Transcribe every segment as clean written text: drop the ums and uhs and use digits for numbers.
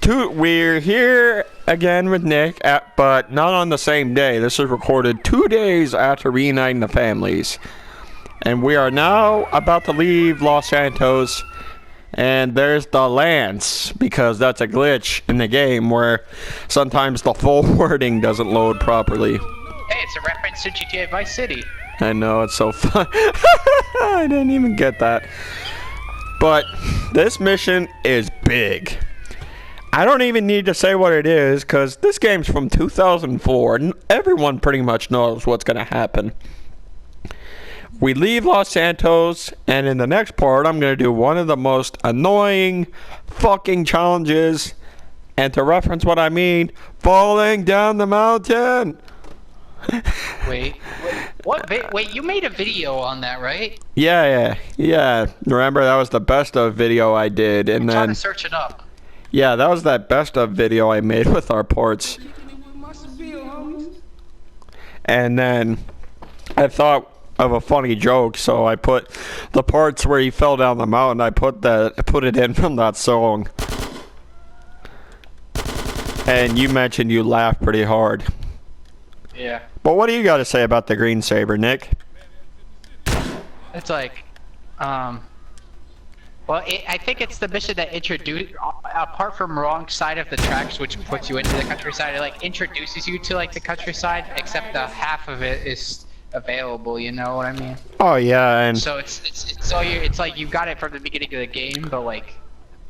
We're here again with Nick, but not on the same day. This is recorded 2 days after reuniting the families. And we are now about to leave Los Santos, and there's the Lance, because that's a glitch in the game where sometimes the full wording doesn't load properly. Hey, it's a reference to GTA Vice City. I know, it's so fun. I didn't even get that. But this mission is big. I don't even need to say what it is, because this game's from 2004, and everyone pretty much knows what's going to happen. We leave Los Santos, and in the next part, I'm going to do one of the most annoying fucking challenges, and to reference what I mean, falling down the mountain. Wait, what? Wait, you made a video on that, right? Yeah. Remember, that was the best of video I did, and I'm then trying to search it up. yeah, that was that best of video I made with our parts. And then I thought of a funny joke, so I put the parts where he fell down the mountain. I put it in from that song. And you mentioned you laughed pretty hard. Yeah. But what do you got to say about the green saber, Nick? It's like, well, I think it's the mission that introduced, apart from wrong side of the tracks, which puts you into the countryside, it like introduces you to like the countryside, except the half of it is available. You know what I mean? Oh yeah, and so it's like you got it from the beginning of the game, but like.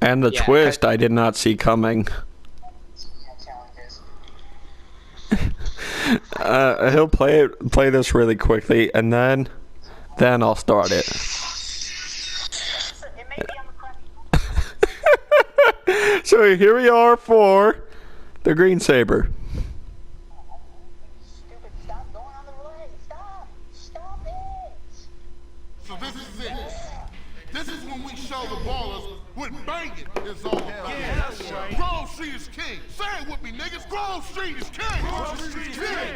And the twist I did not see coming. He'll play this really quickly, and then I'll start it. So here we are for the green saber. So this is it. This is when we show the ballers what banging is all about. Yeah, that's right. Grove Street is king. Say it with me, niggas. Grove Street is king. Grove Street is king.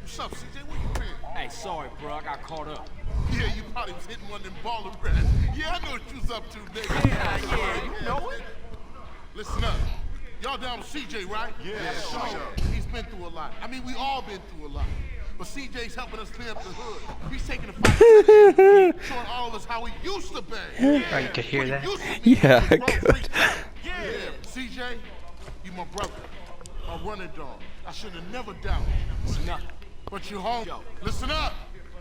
What's up, CJ? Where you been? Hey, sorry, bro. I got caught up. Yeah, you probably was hitting one of them baller rats. Yeah, I know what you was up to, nigga. Yeah, you know it. Listen up. Y'all down with CJ, right? Yeah, sure. He's been through a lot. I mean, we all been through a lot. But CJ's helping us clean up the hood. He's taking the fight, showing all of us how we used to be. Oh, you could hear that? Yeah, I could. Yeah, CJ, you my brother, my running dog. I should have never doubted. It's nothing. But you're home. Yo, listen up.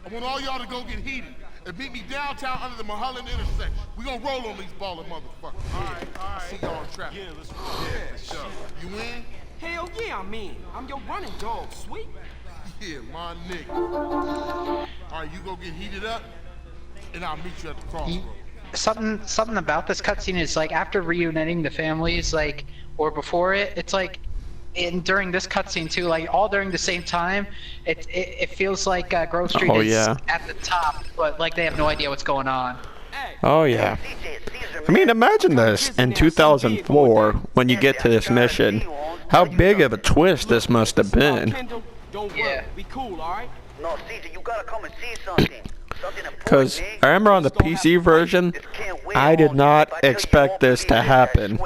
I want all y'all to go get heated and meet me downtown under the Mulholland intersection. We gonna roll on these baller motherfuckers. All right. I see y'all in traffic. Yeah, let's roll. Yeah, for sure. You in? Hell yeah, I'm in. I'm your running dog, sweet. Yeah, my nigga. All right, you go get heated up, and I'll meet you at the crossroads. Something about this cutscene is like after reuniting the families, like, or before it, it's like, and during this cutscene too, like all during the same time, it feels like Grove Street is at the top, but like they have no idea what's going on. Oh yeah. I mean, imagine this in 2004 when you get to this mission. How big of a twist this must have been. Yeah. Be cool, all right? No, Caesar, you gotta come and see something. Because I remember on the PC version, I did not expect this to happen.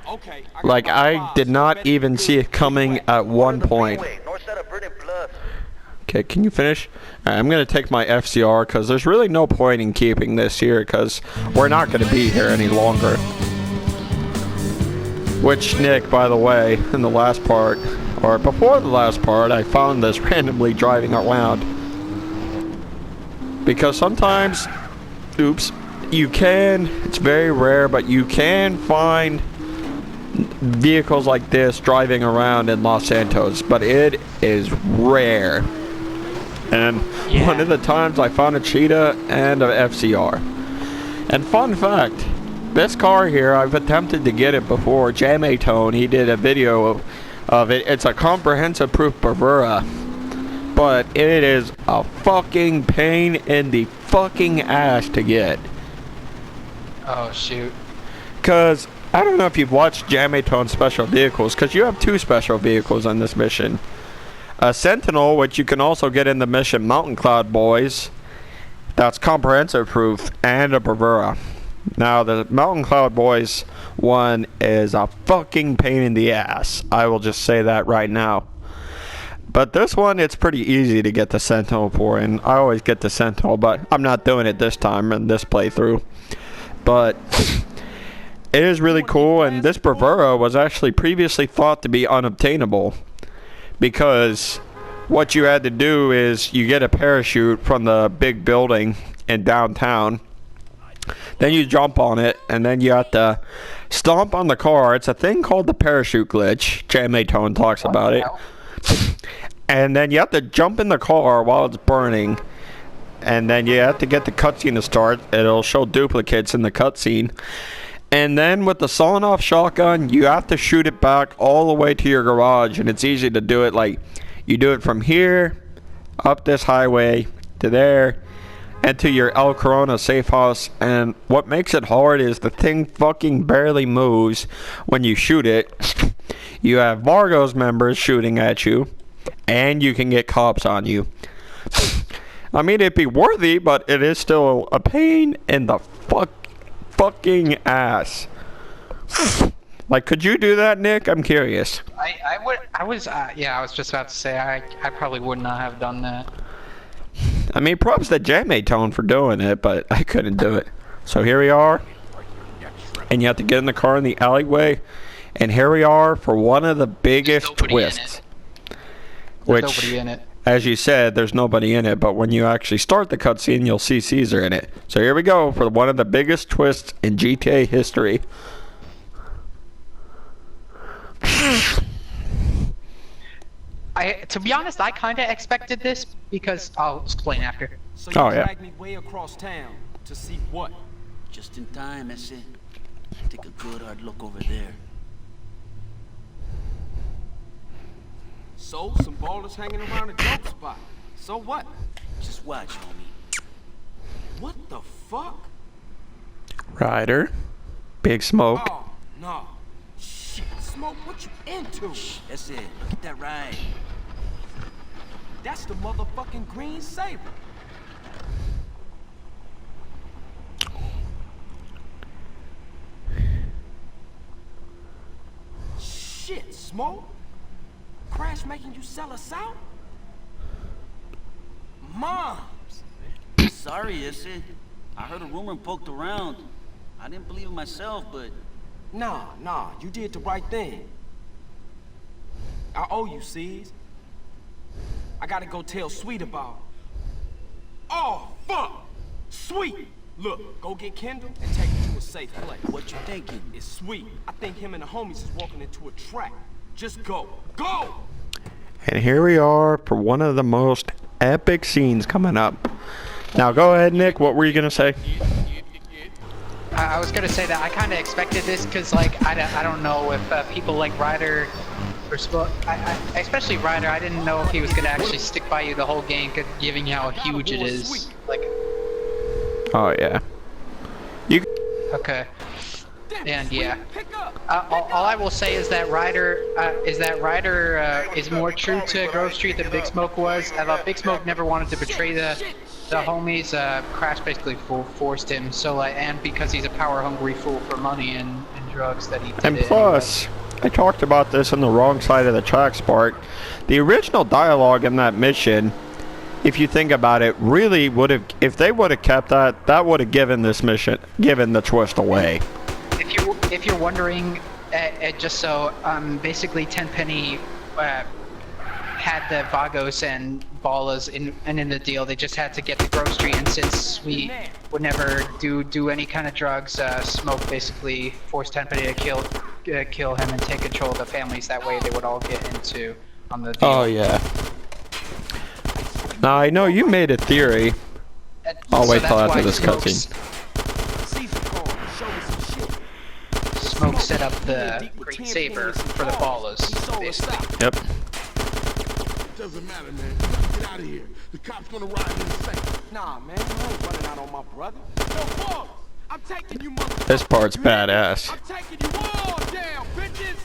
Okay. Like, I did not even see it coming at one point. Okay, can you finish? Alright, I'm going to take my FCR because there's really no point in keeping this here because we're not going to be here any longer. Which, Nick, by the way, in the last part, or before the last part, I found this randomly driving around. Because sometimes, oops, you can, it's very rare, but you can find vehicles like this driving around in Los Santos, but it is rare. And one of the times I found a cheetah and a FCR. And fun fact, this car here, I've attempted to get it before. Jamatone, he did a video of it. It's a comprehensive proof bravura, but it is a fucking pain in the fucking ass to get. Oh shoot. Cause I don't know if you've watched Jamatone special vehicles, because you have two special vehicles on this mission. A Sentinel, which you can also get in the mission Mountain Cloud Boys. That's comprehensive proof, and a Bravura. Now, the Mountain Cloud Boys one is a fucking pain in the ass. I will just say that right now. But this one, it's pretty easy to get the Sentinel for, and I always get the Sentinel, but I'm not doing it this time in this playthrough. But it is really cool, and this Bravura was actually previously thought to be unobtainable, because what you had to do is you get a parachute from the big building in downtown, then you jump on it, and then you have to stomp on the car. It's a thing called the parachute glitch. Jamie Tone talks about it. And then you have to jump in the car while it's burning, and then you have to get the cutscene to start. It'll show duplicates in the cutscene. And then with the sawn-off shotgun, you have to shoot it back all the way to your garage, and it's easy to do it. Like, you do it from here, up this highway, to there, and to your El Corona safe house. And what makes it hard is the thing fucking barely moves when you shoot it. You have Vargo's members shooting at you, and you can get cops on you. I mean, it'd be worthy, but it is still a pain in the fucking ass. Like, could you do that, Nick? I'm curious. I was just about to say I probably would not have done that. I mean, props to Jamie Tone for doing it, but I couldn't do it. So here we are, and you have to get in the car in the alleyway, and here we are for one of the biggest twists. There's nobody in it. As you said, there's nobody in it, but when you actually start the cutscene, you'll see Caesar in it. So here we go for one of the biggest twists in GTA history. To be honest, I kind of expected this because I'll explain after. So Oh, you yeah. dragged me way across town to see what? Just in time, that's it. Take a good hard look over there. So, some ballers hanging around a dope spot. So what? Just watch, homie. What the fuck? Ryder, Big Smoke. Oh, no. Shit, Smoke, what you into? That's it. Look at that ride. That's the motherfucking green sabre. Shit, Smoke. Crash making you sell us out? Moms! Sorry, Issy. I heard a rumor and poked around. I didn't believe it myself, but... Nah, you did the right thing. I owe you, C's. I gotta go tell Sweet about it. Oh, fuck! Sweet! Look, go get Kendall and take him to a safe place. What you thinking? It's Sweet. I think him and the homies is walking into a trap. Just go. Go! And here we are for one of the most epic scenes coming up. Now go ahead, Nick. What were you going to say? I was gonna say that I kind of expected this because, like, I don't know if people like Ryder, or especially Ryder, I didn't know if he was gonna actually stick by you the whole game, given how huge it is. Like, Oh, yeah. You. okay, and yeah. All I will say is that Ryder is more true to Grove Street than Big Smoke was. I thought Big Smoke never wanted to betray the homies. Crash basically forced him. So, like, and because he's a power-hungry fool for money and drugs, that he did And it plus, I talked about this on the wrong side of the tracks part. The original dialogue in that mission, if you think about it, really would have, if they would have kept that, that would have given this mission, given the twist away. If you're wondering, just so, basically Tenpenny had the Vagos and Ballas in the deal. They just had to get to Grove Street, and since we would never do any kind of drugs, Smoke basically forced Tenpenny to kill him and take control of the families. That way they would all get into on the deal. Oh, yeah. Now, I know you made a theory. I'll wait till after this cutscene. Smoke set up the Green Saber for the Ballas, basically. Yep. Doesn't matter, man. You gotta get out of here. The cop's gonna ride in the safe. Nah, man, I ain't running out on my brother. No, boss! I'm taking you, motherfucker. This part's badass. I'm taking you all down, bitches!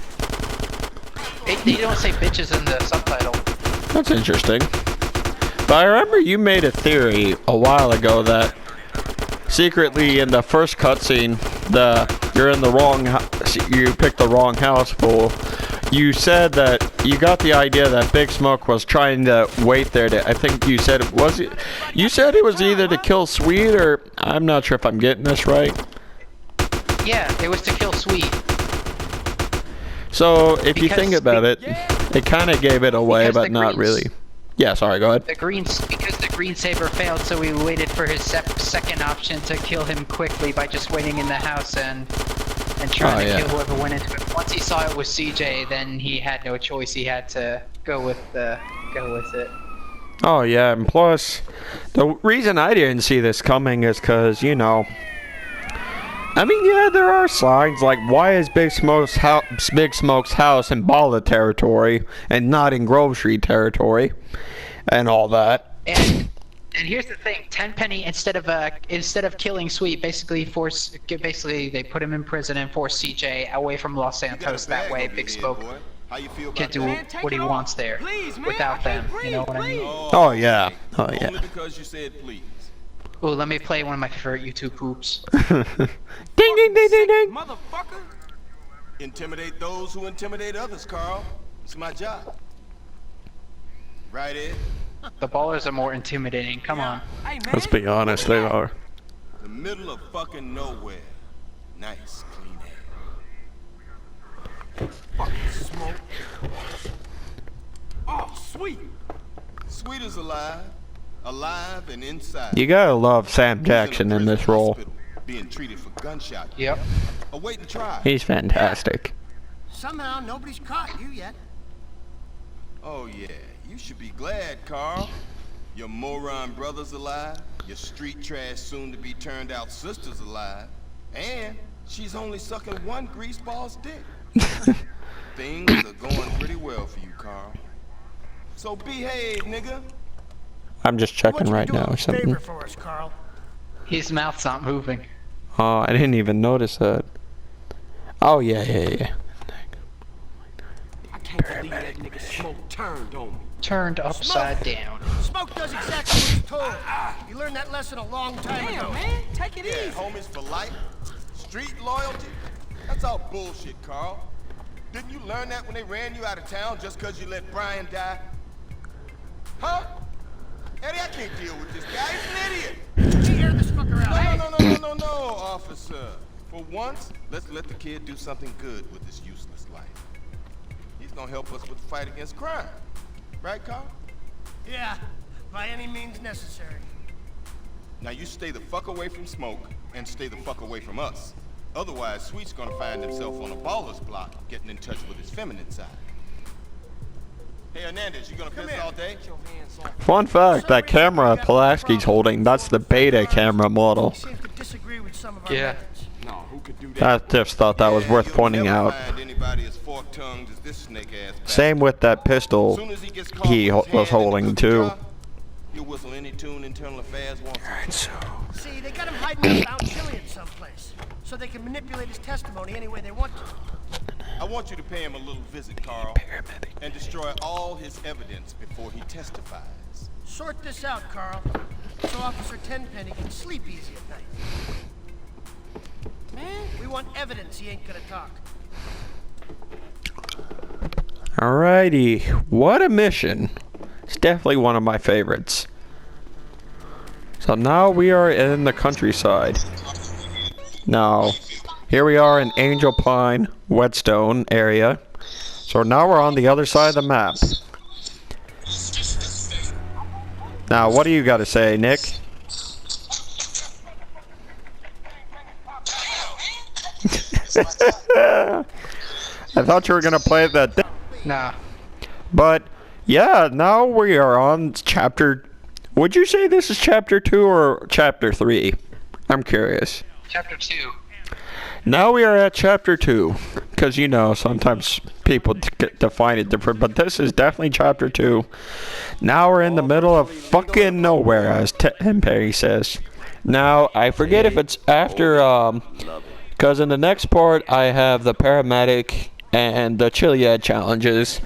They don't say bitches in the subtitle. That's interesting. But I remember you made a theory a while ago that secretly in the first cutscene, you're in the wrong, you picked the wrong house full. You said that you got the idea that Big Smoke was trying to wait there to, I think you said you said it was either to kill Sweet or, I'm not sure if I'm getting this right. Yeah, it was to kill Sweet. So if you think about it, it kind of gave it away, but not really. Yeah, sorry, go ahead. Because the green saber failed, so we waited for his second option to kill him quickly by just waiting in the house and trying to kill whoever went into it. Once he saw it was CJ, then he had no choice. He had to go with it. Oh yeah, and plus, the reason I didn't see this coming is because, you know, I mean, yeah, there are signs like, why is Big Smoke's house in Bala territory and not in Grove Street territory, and all that. And here's the thing: Tenpenny, instead of killing Sweet, basically they put him in prison and forced CJ away from Los Santos. That way, Big Smoke can do what he wants there without them. You know what I mean? Oh yeah. Oh yeah. Only because you said please. Oh, let me play one of my favorite YouTube poops. Ding ding ding ding ding. Motherfucker! Intimidate those who intimidate others, Carl. It's my job. Right, Ed? The ballers are more intimidating. Come on. Let's be honest, they are. The middle of fucking nowhere. Nice, clean air. Fucking Smoke. Oh, Sweet. Sweet is alive. Alive and inside. You gotta love Sam Jackson in this role. Being treated for gunshot. Yep. Awaiting trial. He's fantastic. Somehow nobody's caught you yet. Oh yeah, you should be glad, Carl. Your moron brother's alive. Your street trash soon-to-be turned-out sister's alive. And she's only sucking one greaseball's dick. Things are going pretty well for you, Carl. So behave, nigga. I'm just checking right now or something. For us, Carl. His mouth's not moving. Oh, I didn't even notice that. Oh yeah, yeah, yeah. I can't believe that nigga Smoke turned on me. Turned upside down. Smoke does exactly what he's told. You learned that lesson a long time ago. Damn, man. Take it Yeah, easy. homies for life. Street loyalty. That's all bullshit, Carl. Didn't you learn that when they ran you out of town just because you let Brian die? Huh? Eddie, I can't deal with this guy. He's an idiot. He hear this fucker out. No, officer. For once, let's let the kid do something good with his useless life. He's gonna help us with the fight against crime. Right, Carl? Yeah, by any means necessary. Now you stay the fuck away from Smoke and stay the fuck away from us. Otherwise, Sweet's gonna find himself on a baller's block, getting in touch with his feminine side. Hey, Hernandez, you gonna piss all day? Fun fact, that camera Pulaski's holding, that's the beta camera model. He seems to disagree with some of our Yeah. methods. No, who could do that? I just thought that was worth You'll pointing never out. find anybody as fork-tongued as this snake-ass bastard. Same with that pistol Soon as he gets caught he with his was hand in the holding cookie too. jar, he'll whistle any tune Internal Affairs wants him to. See, they got him hiding in Mount Chiliad someplace, so they can manipulate his testimony any way they want to. I want you to pay him a little visit, Carl, and destroy all his evidence before he testifies. Sort this out, Carl, so Officer Tenpenny can sleep easy at night. Man, we want evidence he ain't gonna talk. Alrighty, what a mission. It's definitely one of my favorites. So now we are in the countryside. Now, here we are in Angel Pine, Whetstone area. So now we're on the other side of the map. Now, what do you got to say, Nick? I thought you were going to play that. Nah. But, yeah, now we are on chapter... Would you say this is chapter 2 or chapter 3? I'm curious. Chapter 2. Now we are at chapter 2. Because, you know, sometimes people define it different. But this is definitely chapter 2. Now we're in the middle of fucking nowhere, as Perry says. Now, I forget if it's after... Because in the next part, I have the paramedic and the Chiliad challenges.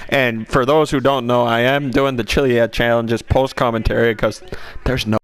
And for those who don't know, I am doing the Chiliad challenges post-commentary because there's no